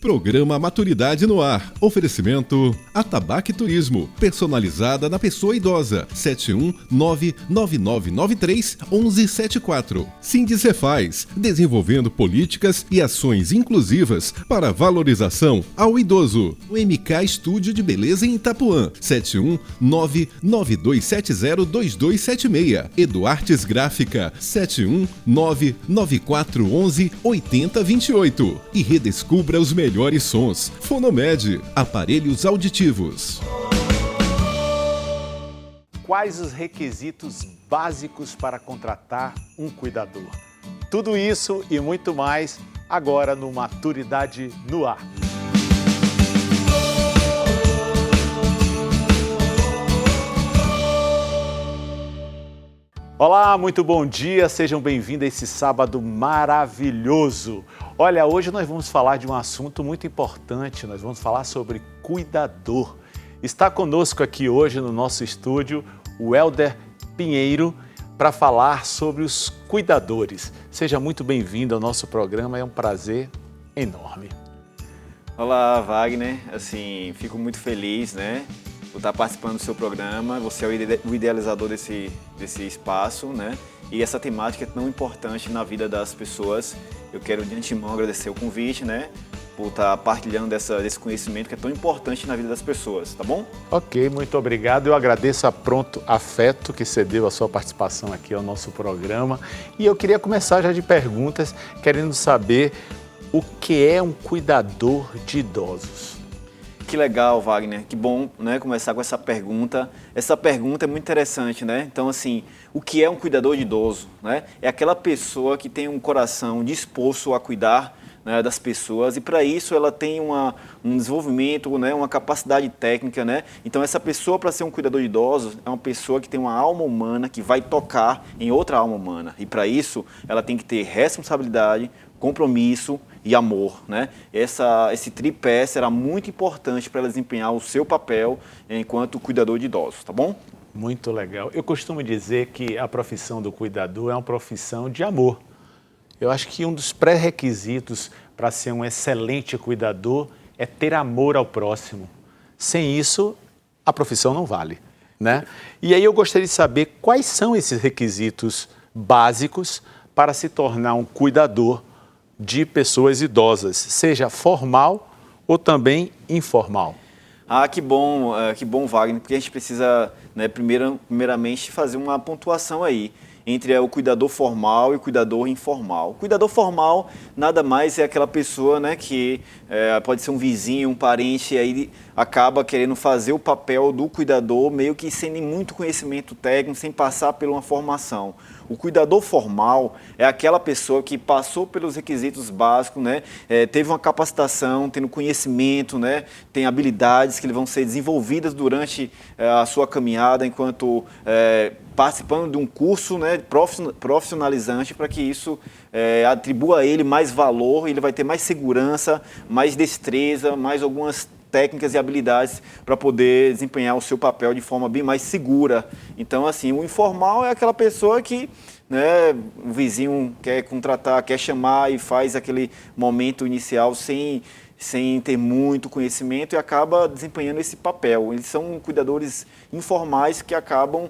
Programa Maturidade no Ar. Oferecimento Atabaque Turismo. Personalizada na pessoa idosa. 71999931174. Sindicefaz. Desenvolvendo políticas e ações inclusivas para valorização ao idoso. O MK Estúdio de Beleza em Itapuã. 71992702276. Eduartes Gráfica. 71994118028. E redescubra os melhores sons. Fonomed, aparelhos auditivos. Quais os requisitos básicos para contratar um cuidador? Tudo isso e muito mais agora no Maturidade no Ar. Olá, muito bom dia, sejam bem-vindos a esse sábado maravilhoso. Olha, hoje nós vamos falar de um assunto muito importante, nós vamos falar sobre cuidador. Está conosco aqui hoje no nosso estúdio o Helder Pinheiro para falar sobre os cuidadores. Seja muito bem-vindo ao nosso programa, é um prazer enorme. Olá, Wagner, fico muito feliz, por estar participando do seu programa. Você é o idealizador desse espaço, E essa temática é tão importante na vida das pessoas. Eu quero de antemão agradecer o convite, por estar partilhando desse conhecimento que é tão importante na vida das pessoas, tá bom? Ok, muito obrigado. Eu agradeço a Pronto Afeto que cedeu a sua participação aqui ao nosso programa. E eu queria começar já de perguntas, querendo saber o que é um cuidador de idosos. Que legal, Wagner. Que bom, começar com essa pergunta. Essa pergunta é muito interessante, Então, o que é um cuidador de idoso, É aquela pessoa que tem um coração disposto a cuidar, das pessoas, e para isso ela tem um desenvolvimento, uma capacidade técnica, Então, essa pessoa, para ser um cuidador de idosos, é uma pessoa que tem uma alma humana que vai tocar em outra alma humana. E para isso, ela tem que ter responsabilidade, compromisso e amor, Esse tripé será muito importante para ela desempenhar o seu papel enquanto cuidador de idosos, tá bom? Muito legal. Eu costumo dizer que a profissão do cuidador é uma profissão de amor. Eu acho que um dos pré-requisitos para ser um excelente cuidador é ter amor ao próximo. Sem isso, a profissão não vale, E aí eu gostaria de saber quais são esses requisitos básicos para se tornar um cuidador de pessoas idosas, seja formal ou também informal. Que bom, Wagner, porque a gente precisa, primeiramente, fazer uma pontuação aí entre o cuidador formal e o cuidador informal. O cuidador formal nada mais é aquela pessoa, que pode ser um vizinho, um parente, e aí acaba querendo fazer o papel do cuidador meio que sem nem muito conhecimento técnico, sem passar por uma formação. O cuidador formal é aquela pessoa que passou pelos requisitos básicos, teve uma capacitação, tendo conhecimento, tem habilidades que vão ser desenvolvidas durante a sua caminhada, enquanto participando de um curso profissionalizante, para que isso atribua a ele mais valor, ele vai ter mais segurança, mais destreza, mais algumas técnicas e habilidades para poder desempenhar o seu papel de forma bem mais segura. Então, o informal é aquela pessoa que o vizinho quer contratar, quer chamar e faz aquele momento inicial sem ter muito conhecimento e acaba desempenhando esse papel. Eles são cuidadores informais que acabam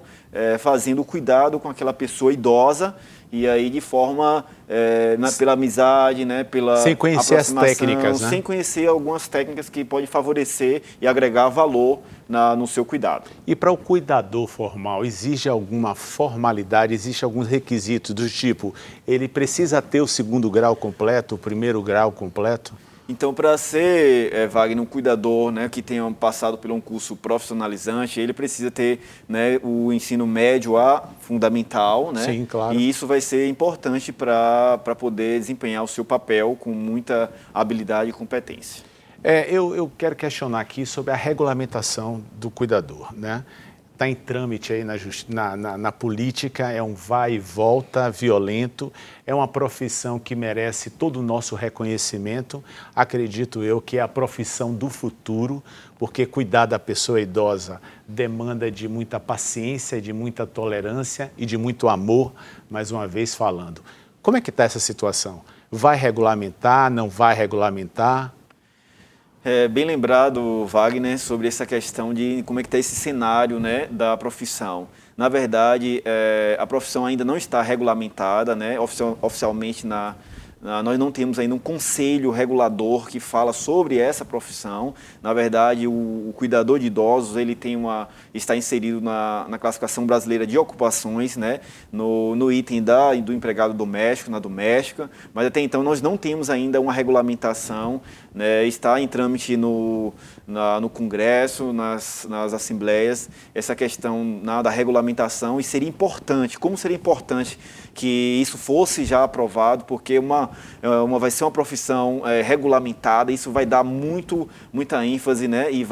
fazendo o cuidado com aquela pessoa idosa e aí de forma, pela amizade, pela sem conhecer as técnicas, sem conhecer algumas técnicas que podem favorecer e agregar valor no seu cuidado. E para o cuidador formal, exige alguma formalidade, existe alguns requisitos do tipo, ele precisa ter o 2º grau completo, o 1º grau completo? Então, para ser, Wagner, um cuidador que tenha passado por um curso profissionalizante, ele precisa ter o ensino médio fundamental, Sim, claro. E isso vai ser importante para poder desempenhar o seu papel com muita habilidade e competência. Eu quero questionar aqui sobre a regulamentação do cuidador, Está em trâmite aí na política, é um vai e volta violento, é uma profissão que merece todo o nosso reconhecimento. Acredito eu que é a profissão do futuro, porque cuidar da pessoa idosa demanda de muita paciência, de muita tolerância e de muito amor, mais uma vez falando. Como é que está essa situação? Vai regulamentar, não vai regulamentar? Bem lembrado, Wagner, sobre essa questão de como é que está esse cenário, né, da profissão. Na verdade, a profissão ainda não está regulamentada, né, oficialmente nós não temos ainda um conselho regulador que fala sobre essa profissão. Na verdade, o cuidador de idosos ele está inserido na classificação brasileira de ocupações, né, no item do empregado doméstico, na doméstica, mas até então nós não temos ainda uma regulamentação, né, está em trâmite no Congresso, nas assembleias, essa questão da regulamentação, e seria importante, como seria importante que isso fosse já aprovado, porque vai ser uma profissão regulamentada, isso vai dar muita ênfase, né? E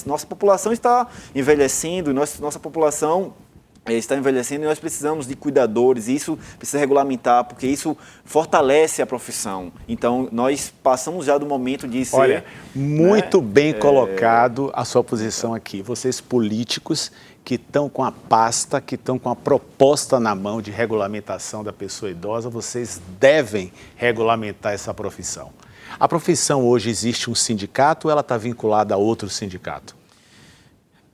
nossa população está envelhecendo, nossa população está envelhecendo e nós precisamos de cuidadores, e isso precisa regulamentar, porque isso fortalece a profissão. Então, nós passamos já do momento de ser... Olha, muito bem colocado a sua posição aqui. Vocês políticos que estão com a pasta, que estão com a proposta na mão de regulamentação da pessoa idosa, vocês devem regulamentar essa profissão. A profissão hoje existe um sindicato ou ela está vinculada a outro sindicato?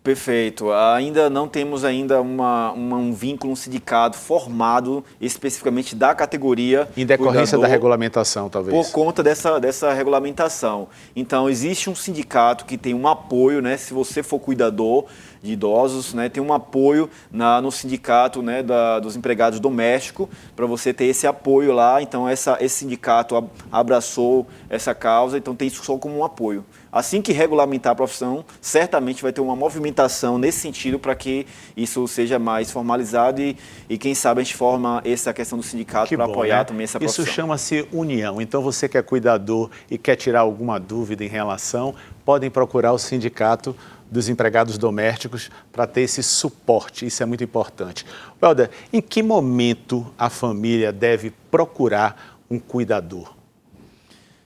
Perfeito. Ainda não temos um vínculo, um sindicato formado especificamente da categoria em decorrência da regulamentação, talvez. Por conta dessa regulamentação. Então, existe um sindicato que tem um apoio, né? Se você for cuidador de idosos, né, tem um apoio no sindicato, né, dos empregados domésticos, para você ter esse apoio lá. Então, esse sindicato abraçou essa causa, então tem isso só como um apoio. Assim que regulamentar a profissão, certamente vai ter uma movimentação nesse sentido para que isso seja mais formalizado e quem sabe a gente forma essa questão do sindicato para apoiar, né, também essa profissão. Isso chama-se união. Então, você que é cuidador e quer tirar alguma dúvida em relação, podem procurar o sindicato dos empregados domésticos para ter esse suporte. Isso é muito importante. Welder, em que momento a família deve procurar um cuidador?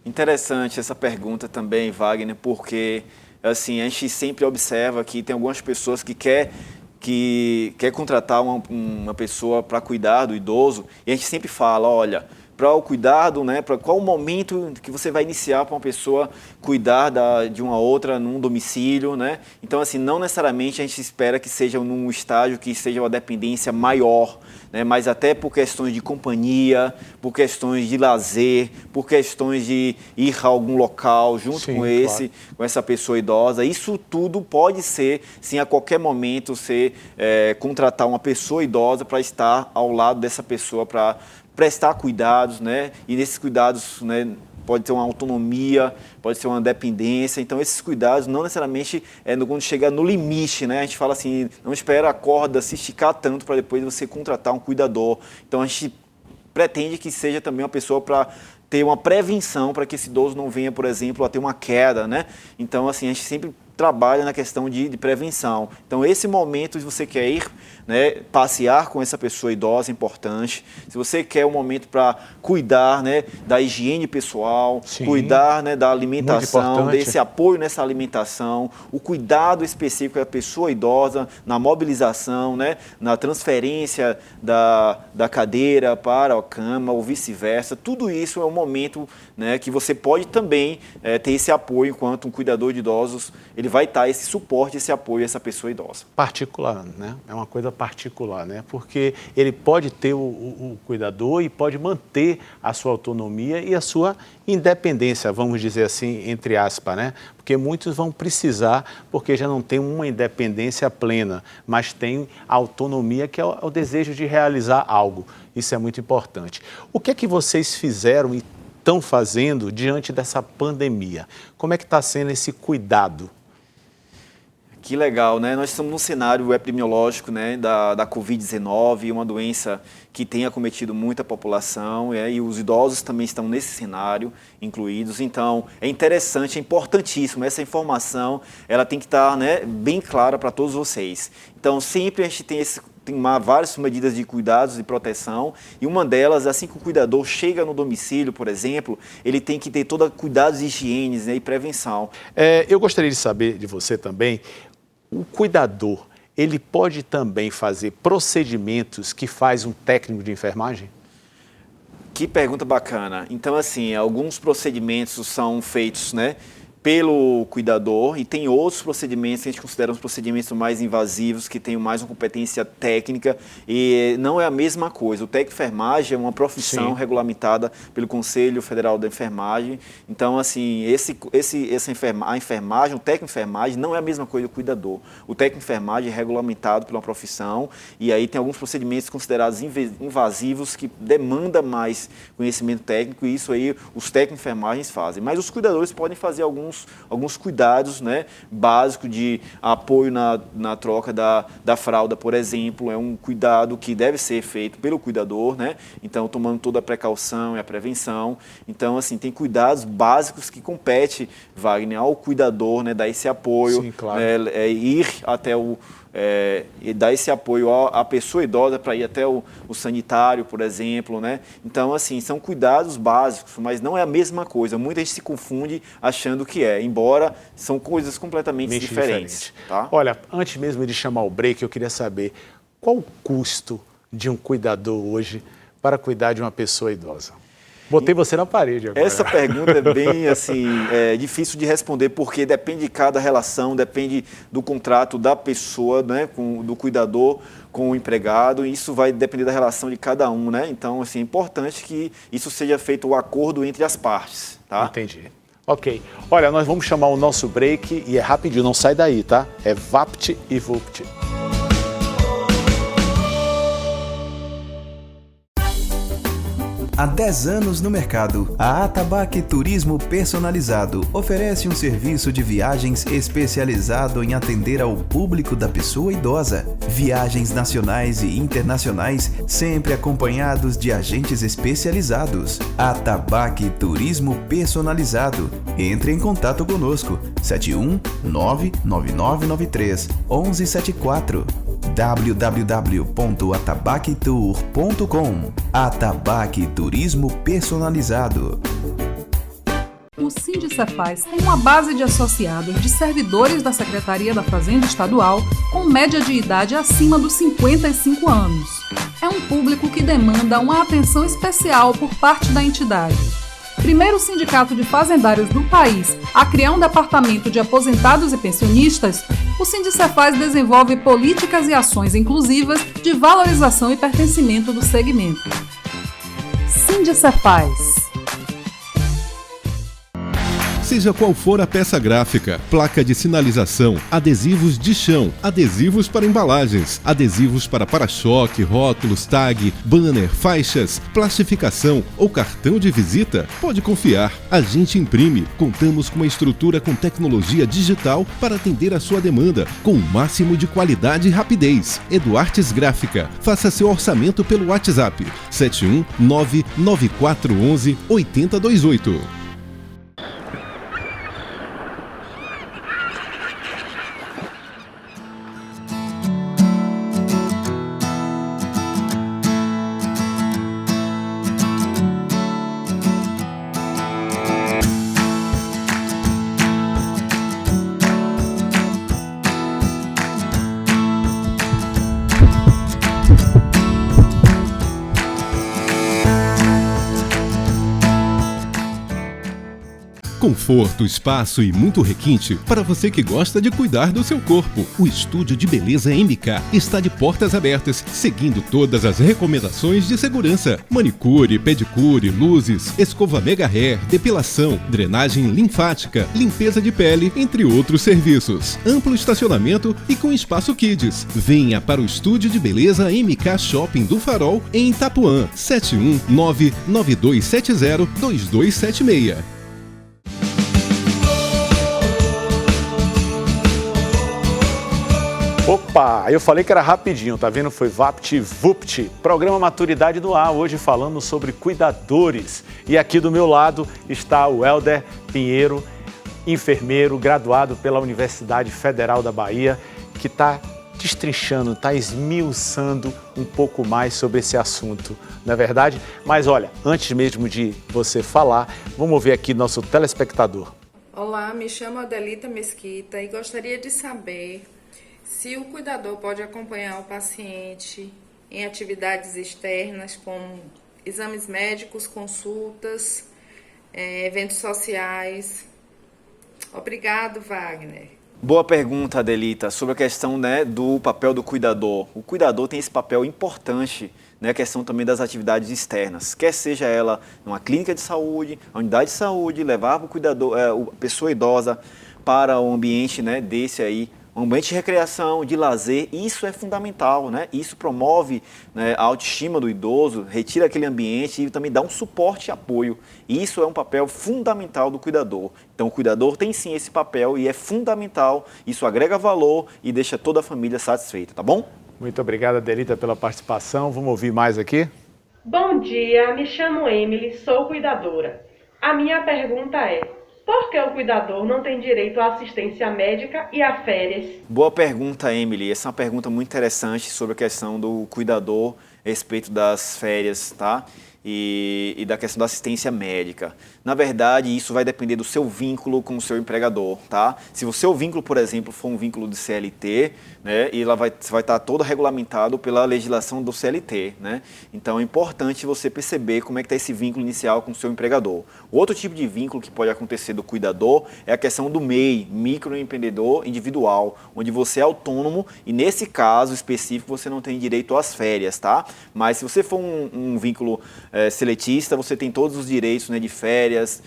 Interessante essa pergunta também, Wagner, porque assim, a gente sempre observa que tem algumas pessoas que quer contratar uma pessoa para cuidar do idoso, e a gente sempre fala, olha, para o cuidado, né, para qual o momento que você vai iniciar para uma pessoa cuidar de uma outra num domicílio, né? Então, assim, não necessariamente a gente espera que seja num estágio que seja uma dependência maior, né, mas até por questões de companhia, por questões de lazer, por questões de ir a algum local junto com essa pessoa idosa. Isso tudo pode ser, sim, a qualquer momento, contratar uma pessoa idosa para estar ao lado dessa pessoa para prestar cuidados, né? E nesses cuidados, né, pode ter uma autonomia, pode ser uma dependência. Então, esses cuidados não necessariamente quando chega no limite, né? A gente fala assim, não espera a corda se esticar tanto para depois você contratar um cuidador. Então, a gente pretende que seja também uma pessoa para ter uma prevenção, para que esse idoso não venha, por exemplo, a ter uma queda, né? Então, assim, a gente sempre trabalha na questão de prevenção. Então, esse momento, se você quer ir, né, passear com essa pessoa idosa, é importante. Se você quer um momento para cuidar, né, da higiene pessoal, cuidar, né, da alimentação, desse apoio nessa alimentação, o cuidado específico da pessoa idosa, na mobilização, né, na transferência da cadeira para a cama ou vice-versa, tudo isso é um momento, né, que você pode também ter esse apoio enquanto um cuidador de idosos. Ele vai estar esse suporte, esse apoio a essa pessoa idosa. Particular, né? É uma coisa particular, né? Porque ele pode ter o cuidador e pode manter a sua autonomia e a sua independência, vamos dizer assim, entre aspas, né? Porque muitos vão precisar, porque já não tem uma independência plena, mas tem a autonomia, que é o desejo de realizar algo. Isso é muito importante. O que é que vocês fizeram e estão fazendo diante dessa pandemia? Como é que está sendo esse cuidado? Que legal, né? Nós estamos num cenário epidemiológico, né, da Covid-19, uma doença que tem acometido muita população, e os idosos também estão nesse cenário incluídos. Então, é interessante, é importantíssimo. Essa informação, ela tem que estar, né, bem clara para todos vocês. Então, sempre a gente tem várias medidas de cuidados e proteção, e uma delas, assim que o cuidador chega no domicílio, por exemplo, ele tem que ter cuidados de higiene, né, e prevenção. Eu gostaria de saber de você também, o cuidador, ele pode também fazer procedimentos que faz um técnico de enfermagem? Que pergunta bacana. Então, assim, alguns procedimentos são feitos, né, pelo cuidador, e tem outros procedimentos que a gente considera os procedimentos mais invasivos, que têm mais uma competência técnica, e não é a mesma coisa. O técnico de enfermagem é uma profissão regulamentada pelo Conselho Federal da Enfermagem. Então, assim, a enfermagem, o técnico de enfermagem não é a mesma coisa do cuidador. O técnico de enfermagem é regulamentado pela profissão, e aí tem alguns procedimentos considerados invasivos que demandam mais conhecimento técnico, e isso aí os técnicos de enfermagem fazem. Mas os cuidadores podem fazer alguns cuidados, né, básicos de apoio na troca da fralda, por exemplo. É um cuidado que deve ser feito pelo cuidador, né? Então, tomando toda a precaução e a prevenção. Então, assim, tem cuidados básicos que compete, Wagner, ao cuidador, né, dar esse apoio, sim, claro. Ir até e dar esse apoio à pessoa idosa para ir até o sanitário, por exemplo, né? Então, assim, são cuidados básicos, mas não é a mesma coisa. Muita gente se confunde achando que embora são coisas completamente diferentes. Tá? Olha, antes mesmo de chamar o break, eu queria saber qual o custo de um cuidador hoje para cuidar de uma pessoa idosa? Botei você na parede agora. Essa pergunta é bem assim, difícil de responder, porque depende de cada relação, depende do contrato da pessoa, né, do cuidador com o empregado, e isso vai depender da relação de cada um, né? Então, assim, é importante que isso seja feito o acordo entre as partes, tá? Entendi. Ok. Olha, nós vamos chamar o nosso break e é rapidinho, não sai daí, tá? É VAPT e VUPT. Há 10 anos no mercado, a Atabaque Turismo Personalizado oferece um serviço de viagens especializado em atender ao público da pessoa idosa. Viagens nacionais e internacionais, sempre acompanhados de agentes especializados. Atabaque Turismo Personalizado. Entre em contato conosco, 71999931174. www.atabaquetour.com. Atabaque Turismo Personalizado. O Sindicefaz tem uma base de associados de servidores da Secretaria da Fazenda Estadual com média de idade acima dos 55 anos. É um público que demanda uma atenção especial por parte da entidade. Primeiro sindicato de fazendários do país a criar um departamento de aposentados e pensionistas, o Sindicefaz desenvolve políticas e ações inclusivas de valorização e pertencimento do segmento. Sindicefaz. Seja qual for a peça gráfica, placa de sinalização, adesivos de chão, adesivos para embalagens, adesivos para para-choque, rótulos, tag, banner, faixas, plastificação ou cartão de visita, pode confiar. A gente imprime. Contamos com uma estrutura com tecnologia digital para atender a sua demanda, com o máximo de qualidade e rapidez. Eduartes Gráfica. Faça seu orçamento pelo WhatsApp 71994118028. Conforto, espaço e muito requinte para você que gosta de cuidar do seu corpo. O Estúdio de Beleza MK está de portas abertas, seguindo todas as recomendações de segurança. Manicure, pedicure, luzes, escova mega hair, depilação, drenagem linfática, limpeza de pele, entre outros serviços. Amplo estacionamento e com espaço kids. Venha para o Estúdio de Beleza MK Shopping do Farol, em Itapuã, 71992702276. Opa, eu falei que era rapidinho, tá vendo? Foi VAPT VUPT, programa Maturidade no Ar, hoje falando sobre cuidadores. E aqui do meu lado está o Helder Pinheiro, enfermeiro, graduado pela Universidade Federal da Bahia, que está destrinchando, está esmiuçando um pouco mais sobre esse assunto, não é verdade? Mas olha, antes mesmo de você falar, vamos ver aqui nosso telespectador. Olá, me chamo Adelita Mesquita e gostaria de saber se o cuidador pode acompanhar o paciente em atividades externas, como exames médicos, consultas, eventos sociais. Obrigado, Wagner. Boa pergunta, Adelita, sobre a questão, né, do papel do cuidador. O cuidador tem esse papel importante, né, a questão também das atividades externas, quer seja ela numa clínica de saúde, a unidade de saúde, levar o cuidador, a pessoa idosa para o ambiente, né, desse aí, um ambiente de recreação, de lazer, isso é fundamental, né? Isso promove, né, a autoestima do idoso, retira aquele ambiente e também dá um suporte e apoio. Isso é um papel fundamental do cuidador. Então o cuidador tem sim esse papel e é fundamental, isso agrega valor e deixa toda a família satisfeita, tá bom? Muito obrigado, Adelita, pela participação. Vamos ouvir mais aqui? Bom dia, me chamo Emily, sou cuidadora. A minha pergunta é: por que o cuidador não tem direito à assistência médica e a férias? Boa pergunta, Emily. Essa é uma pergunta muito interessante sobre a questão do cuidador a respeito das férias, tá? E da questão da assistência médica. Na verdade, isso vai depender do seu vínculo com o seu empregador, tá? Se o seu vínculo, por exemplo, for um vínculo de CLT, né, e ela vai estar todo regulamentado pela legislação do CLT, né? Então é importante você perceber como é que está esse vínculo inicial com o seu empregador. Outro tipo de vínculo que pode acontecer do cuidador é a questão do MEI, microempreendedor individual, onde você é autônomo e nesse caso específico você não tem direito às férias, tá? Mas se você for um vínculo seletista, você tem todos os direitos, né, de férias,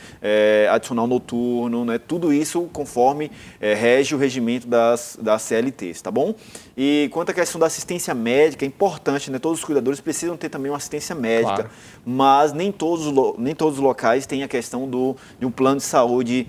adicional noturno, né, tudo isso conforme rege o regimento das CLTs, tá bom? E quanto à questão da assistência médica, é importante, né, todos os cuidadores precisam ter também uma assistência médica, claro, mas nem todos os locais têm a questão de um plano de saúde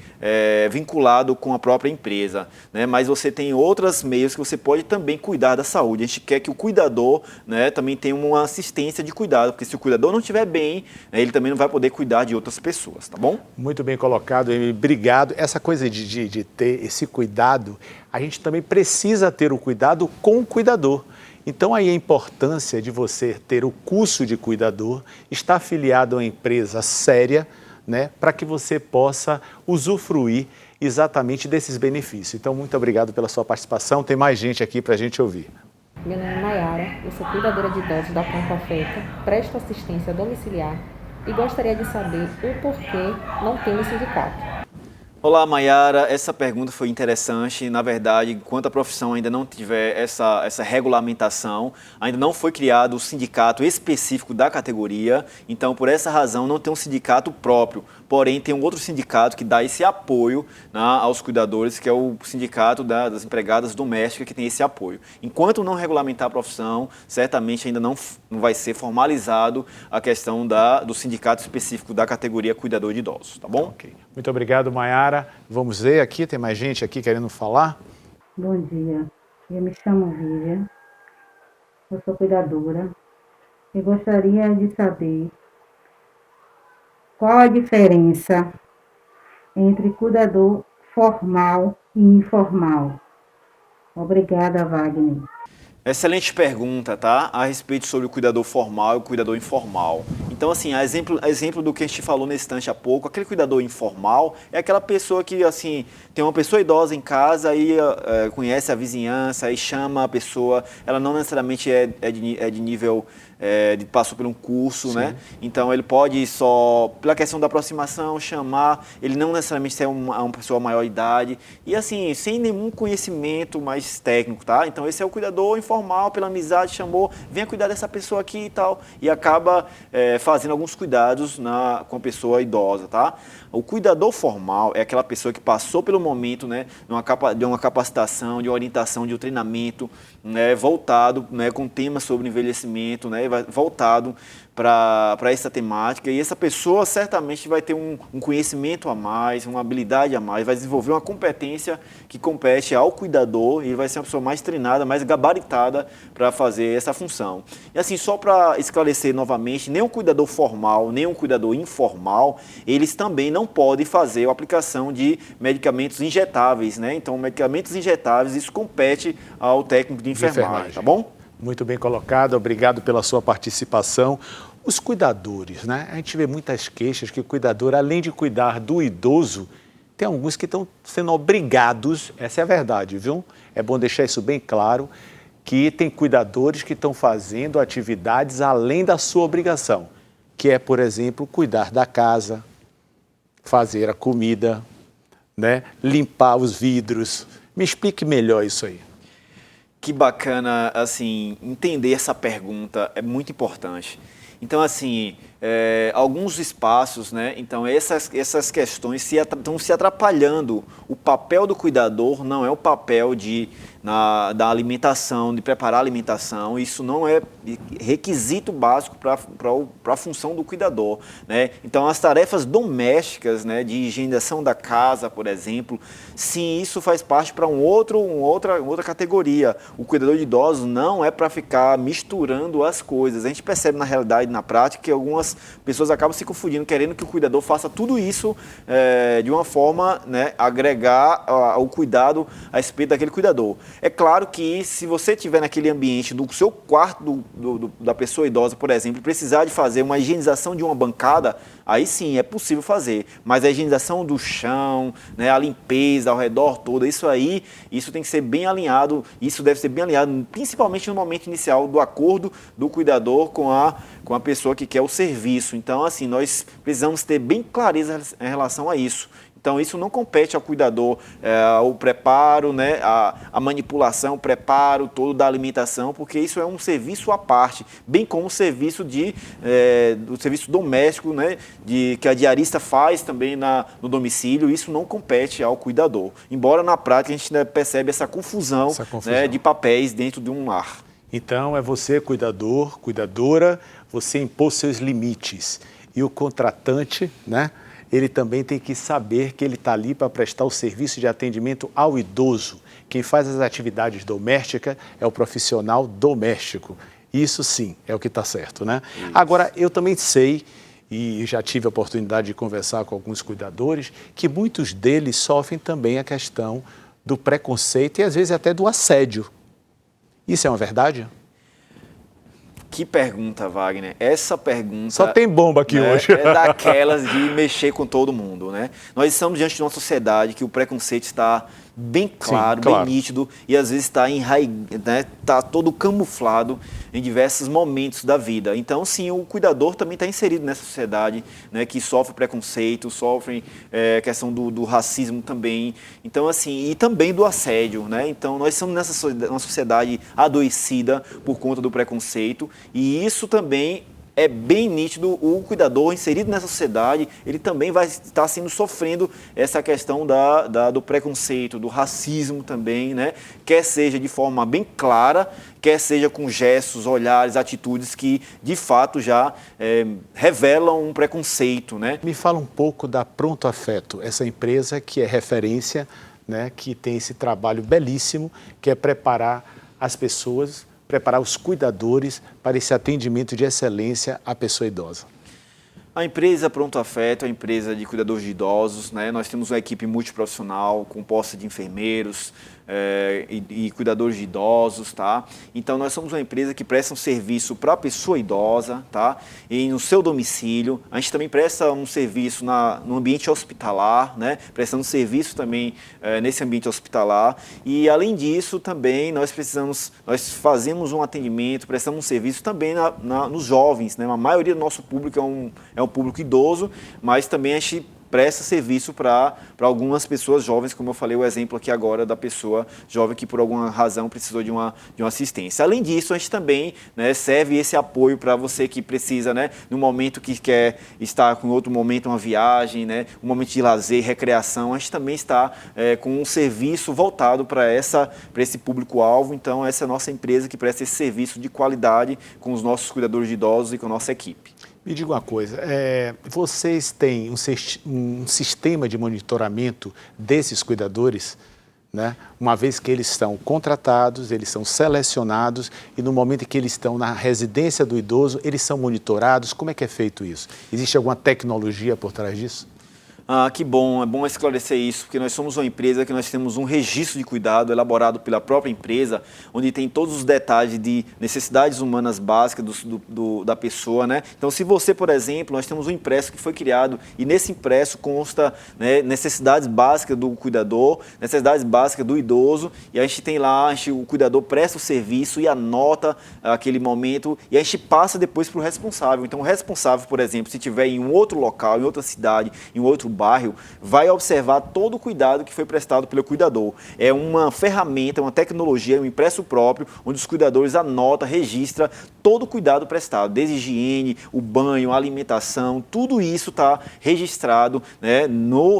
vinculado com a própria empresa, né, mas você tem outros meios que você pode também cuidar da saúde. A gente quer que o cuidador, né, também tenha uma assistência de cuidado, porque se o cuidador não estiver bem, né, ele também não vai poder cuidar de outras pessoas, tá bom? Muito bem colocado, Emily. Obrigado. Essa coisa de ter esse cuidado, a gente também precisa ter o cuidado com o cuidador. Então aí a importância de você ter o curso de cuidador, estar afiliado a uma empresa séria, né, para que você possa usufruir exatamente desses benefícios. Então, muito obrigado pela sua participação. Tem mais gente aqui para a gente ouvir. Meu nome é Mayara, eu sou cuidadora de idosos da Pronto Afeta, presto assistência domiciliar e gostaria de saber o porquê não temos sindicato. Olá, Mayara, essa pergunta foi interessante. Na verdade, enquanto a profissão ainda não tiver essa regulamentação, ainda não foi criado o sindicato específico da categoria, então por essa razão não tem um sindicato próprio, porém tem um outro sindicato que dá esse apoio, né, aos cuidadores, que é o sindicato das empregadas domésticas, que tem esse apoio. Enquanto não regulamentar a profissão, certamente ainda não vai ser formalizado a questão do sindicato específico da categoria cuidador de idosos, tá bom? Ok. Muito obrigado, Mayara. Vamos ver aqui, tem mais gente aqui querendo falar? Bom dia, eu me chamo Vivian, eu sou cuidadora e gostaria de saber qual a diferença entre cuidador formal e informal. Obrigada, Wagner. Excelente pergunta, tá? A respeito sobre o cuidador formal e o cuidador informal. Então, assim, exemplo do que a gente falou nesse instante há pouco, aquele cuidador informal é aquela pessoa que, assim, tem uma pessoa idosa em casa e conhece a vizinhança e chama a pessoa, ela não necessariamente é de nível, passou por um curso, sim, né? Então, ele pode só, pela questão da aproximação, chamar, ele não necessariamente é uma pessoa maior idade e, assim, sem nenhum conhecimento mais técnico, tá? Então, esse é o cuidador informal, pela amizade, chamou, venha cuidar dessa pessoa aqui e tal, e acaba fazendo alguns cuidados com a pessoa idosa, tá? O cuidador formal é aquela pessoa que passou pelo momento, né, de uma capacitação, de uma orientação, de um treinamento, né, voltado, né, com temas sobre envelhecimento, né, voltado para essa temática, e essa pessoa certamente vai ter um conhecimento a mais, uma habilidade a mais, vai desenvolver uma competência que compete ao cuidador e vai ser uma pessoa mais treinada, mais gabaritada para fazer essa função. E assim, só para esclarecer novamente, nem um cuidador formal, nem um cuidador informal, eles também não podem fazer a aplicação de medicamentos injetáveis, né? Então, medicamentos injetáveis, isso compete ao técnico de enfermagem, tá bom? Muito bem colocado, obrigado pela sua participação. Os cuidadores, né? A gente vê muitas queixas que o cuidador, além de cuidar do idoso, tem alguns que estão sendo obrigados, essa é a verdade, viu? É bom deixar isso bem claro, que tem cuidadores que estão fazendo atividades além da sua obrigação, que é, por exemplo, cuidar da casa, fazer a comida, né, limpar os vidros. Me explique melhor isso aí. Que bacana, assim, entender essa pergunta é muito importante. Então, assim, alguns espaços, né? Então, essas questões estão se atrapalhando. O papel do cuidador não é o papel da alimentação, de preparar a alimentação. Isso não é requisito básico para a função do cuidador, né? Então, as tarefas domésticas, né, de higienização da casa, por exemplo, sim, isso faz parte para outra categoria. O cuidador de idosos não é para ficar misturando as coisas. A gente percebe na realidade, na prática, que algumas pessoas acabam se confundindo, querendo que o cuidador faça tudo isso de uma forma, né, agregar o cuidado a respeito daquele cuidador. É claro que se você estiver naquele ambiente do seu quarto da pessoa idosa, por exemplo, precisar de fazer uma higienização de uma bancada, aí sim é possível fazer. Mas a higienização do chão, né, a limpeza ao redor todo, isso tem que ser bem alinhado, isso deve ser bem alinhado, principalmente no momento inicial do acordo do cuidador com a pessoa que quer o serviço. Então, assim, nós precisamos ter bem clareza em relação a isso. Então, isso não compete ao cuidador, o preparo, né, a manipulação, o preparo todo da alimentação, porque isso é um serviço à parte, bem como o serviço do serviço doméstico, né, que a diarista faz também no domicílio. Isso não compete ao cuidador. Embora na prática a gente ainda percebe essa confusão. Né, de papéis dentro de um lar. Então, é você, cuidador, cuidadora, você impor seus limites. E o contratante, né? Ele também tem que saber que ele está ali para prestar o serviço de atendimento ao idoso. Quem faz as atividades domésticas é o profissional doméstico. Isso sim, é o que está certo, né? Isso. Agora, eu também sei, e já tive a oportunidade de conversar com alguns cuidadores, que muitos deles sofrem também a questão do preconceito e às vezes até do assédio. Isso é uma verdade? Que pergunta, Wagner. Essa pergunta... Só tem bomba aqui, né, hoje. É daquelas de mexer com todo mundo, né? Nós estamos diante de uma sociedade que o preconceito está bem claro, bem nítido, e às vezes está né, tá todo camuflado em diversos momentos da vida. Então, sim, o cuidador também está inserido nessa sociedade, né, que sofre preconceito, sofre questão do racismo também. Então, assim, e também do assédio, né? Então, nós estamos numa sociedade adoecida por conta do preconceito, e isso também é bem nítido. O cuidador inserido nessa sociedade, ele também vai estar sofrendo essa questão do preconceito, do racismo também, né? Quer seja de forma bem clara, quer seja com gestos, olhares, atitudes que de fato já revelam um preconceito, né? Me fala um pouco da Pronto Afeto, essa empresa que é referência, né? Que tem esse trabalho belíssimo, que é preparar as pessoas, preparar os cuidadores para esse atendimento de excelência à pessoa idosa. A empresa Pronto Afeto é uma empresa de cuidadores de idosos, né? Nós temos uma equipe multiprofissional composta de enfermeiros e cuidadores de idosos, tá? Então, nós somos uma empresa que presta um serviço para a pessoa idosa, tá? E no seu domicílio. A gente também presta um serviço no ambiente hospitalar, né? Prestando serviço também nesse ambiente hospitalar. E, além disso, também nós fazemos um atendimento, prestamos um serviço também nos jovens, né? A maioria do nosso público é um público idoso, mas também a gente presta serviço para algumas pessoas jovens, como eu falei o exemplo aqui agora da pessoa jovem que por alguma razão precisou de uma assistência. Além disso, a gente também, né, serve esse apoio para você que precisa, né, no momento que quer estar com outro momento, uma viagem, né, um momento de lazer, recreação. A gente também está com um serviço voltado para esse público-alvo. Então, essa é a nossa empresa que presta esse serviço de qualidade com os nossos cuidadores de idosos e com a nossa equipe. Me diga uma coisa, vocês têm um sistema de monitoramento desses cuidadores, né? Uma vez que eles estão contratados, eles são selecionados e no momento em que eles estão na residência do idoso, eles são monitorados. Como é que é feito isso? Existe alguma tecnologia por trás disso? Que bom, é bom esclarecer isso, porque nós somos uma empresa que nós temos um registro de cuidado elaborado pela própria empresa, onde tem todos os detalhes de necessidades humanas básicas da pessoa, né? Então, se você, por exemplo, nós temos um impresso que foi criado e nesse impresso consta, né, necessidades básicas do cuidador, necessidades básicas do idoso, e a gente tem lá, o cuidador presta o serviço e anota aquele momento e a gente passa depois para o responsável. Então, o responsável, por exemplo, se estiver em um outro local, em outra cidade, em outro bairro vai observar todo o cuidado que foi prestado pelo cuidador. É uma ferramenta, uma tecnologia, um impresso próprio, onde os cuidadores anotam, registram todo o cuidado prestado, desde higiene, o banho, a alimentação, tudo isso está registrado, né,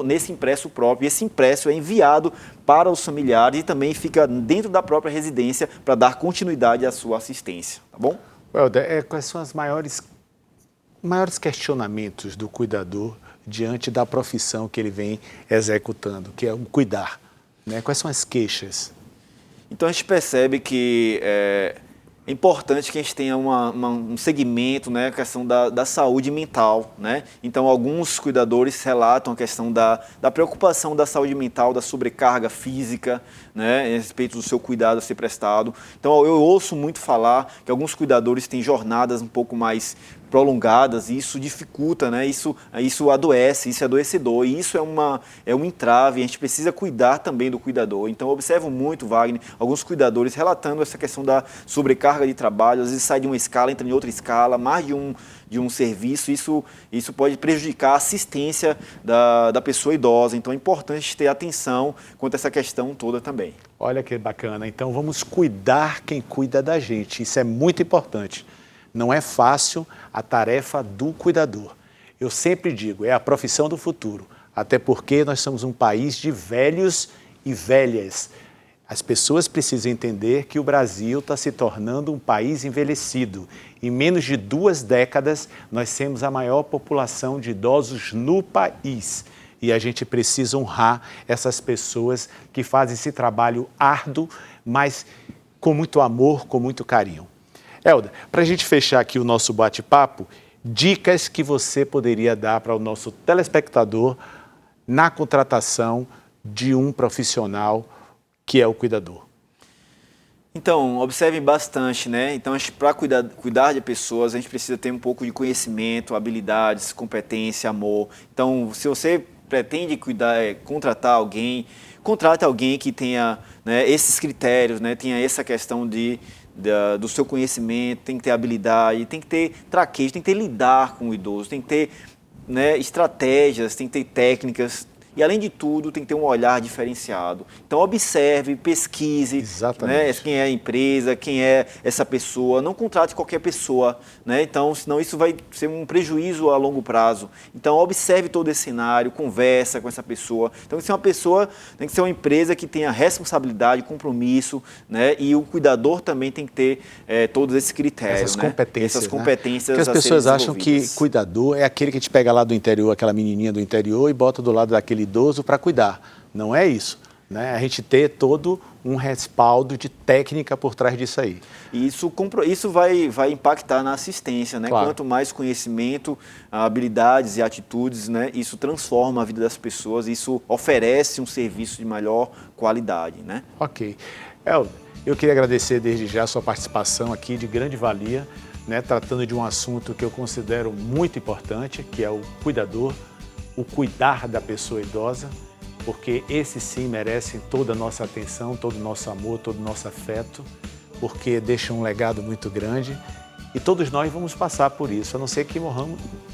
nesse impresso próprio. E esse impresso é enviado para os familiares e também fica dentro da própria residência para dar continuidade à sua assistência, tá bom? Welder, quais são os maiores questionamentos do cuidador diante da profissão que ele vem executando, que é o cuidar, né? Quais são as queixas? Então a gente percebe que é importante que a gente tenha um segmento, né, a questão da saúde mental, né? Então alguns cuidadores relatam a questão da preocupação da saúde mental, da sobrecarga física, né, a respeito do seu cuidado a ser prestado. Então eu ouço muito falar que alguns cuidadores têm jornadas um pouco mais prolongadas e isso dificulta, né? Isso adoece, isso é adoecedor e isso é um entrave. A gente precisa cuidar também do cuidador. Então eu observo muito, Wagner, alguns cuidadores relatando essa questão da sobrecarga de trabalho, às vezes sai de uma escala, entra em outra escala, mais de um serviço, isso pode prejudicar a assistência da pessoa idosa. Então é importante ter atenção quanto a essa questão toda também. Olha que bacana. Então vamos cuidar quem cuida da gente. Isso é muito importante. Não é fácil a tarefa do cuidador. Eu sempre digo, é a profissão do futuro, até porque nós somos um país de velhos e velhas. As pessoas precisam entender que o Brasil está se tornando um país envelhecido. Em menos de 2 décadas, nós temos a maior população de idosos no país. E a gente precisa honrar essas pessoas que fazem esse trabalho árduo, mas com muito amor, com muito carinho. Elda, para a gente fechar aqui o nosso bate-papo, dicas que você poderia dar para o nosso telespectador na contratação de um profissional que é o cuidador. Então, observem bastante, né? Então, para cuidar de pessoas, a gente precisa ter um pouco de conhecimento, habilidades, competência, amor. Então, se você pretende contratar alguém, contrate alguém que tenha, né, esses critérios, né? Tenha essa questão do seu conhecimento, tem que ter habilidade, tem que ter traquejo, tem que ter lidar com o idoso, tem que ter, né, estratégias, tem que ter técnicas. E, além de tudo, tem que ter um olhar diferenciado. Então, observe, pesquise, né, quem é a empresa, quem é essa pessoa. Não contrate qualquer pessoa, né? Então, senão isso vai ser um prejuízo a longo prazo. Então, observe todo esse cenário, conversa com essa pessoa. Então, tem que ser uma empresa que tenha responsabilidade, compromisso, né? E o cuidador também tem que ter todos esses critérios. Essas competências. Essas competências. Porque as pessoas acham que cuidador é aquele que te pega lá do interior, aquela menininha do interior, e bota do lado daquele idoso para cuidar. Não é isso, né? A gente ter todo um respaldo de técnica por trás disso aí. E isso vai impactar na assistência, né? Claro. Quanto mais conhecimento, habilidades e atitudes, né? Isso transforma a vida das pessoas, isso oferece um serviço de maior qualidade, né? Ok. Elda, eu queria agradecer desde já a sua participação aqui, de grande valia, né? Tratando de um assunto que eu considero muito importante, que é o cuidador, o cuidar da pessoa idosa, porque esse sim merece toda a nossa atenção, todo o nosso amor, todo o nosso afeto, porque deixa um legado muito grande e todos nós vamos passar por isso, a não ser que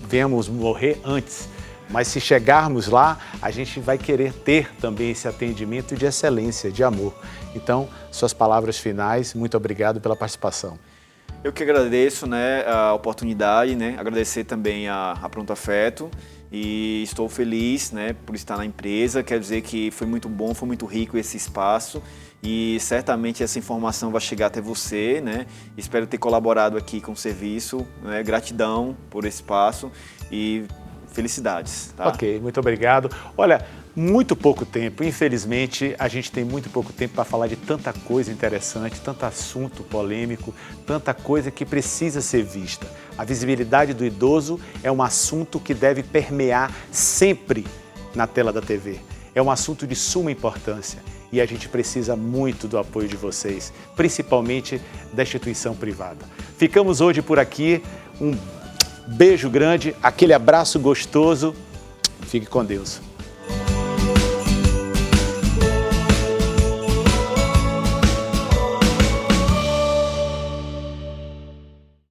venhamos morrer antes. Mas se chegarmos lá, a gente vai querer ter também esse atendimento de excelência, de amor. Então, suas palavras finais, muito obrigado pela participação. Eu que agradeço, né, a oportunidade, né, agradecer também a Pronto Afeto. E estou feliz, né, por estar na empresa. Quero dizer que foi muito bom, foi muito rico esse espaço e certamente essa informação vai chegar até você, né? Espero ter colaborado aqui com o serviço, né? Gratidão por esse espaço e felicidades. Tá? Ok, muito obrigado. Olha, muito pouco tempo, infelizmente a gente tem muito pouco tempo para falar de tanta coisa interessante, tanto assunto polêmico, tanta coisa que precisa ser vista. A visibilidade do idoso é um assunto que deve permear sempre na tela da TV. É um assunto de suma importância e a gente precisa muito do apoio de vocês, principalmente da instituição privada. Ficamos hoje por aqui, um beijo grande, aquele abraço gostoso, fique com Deus.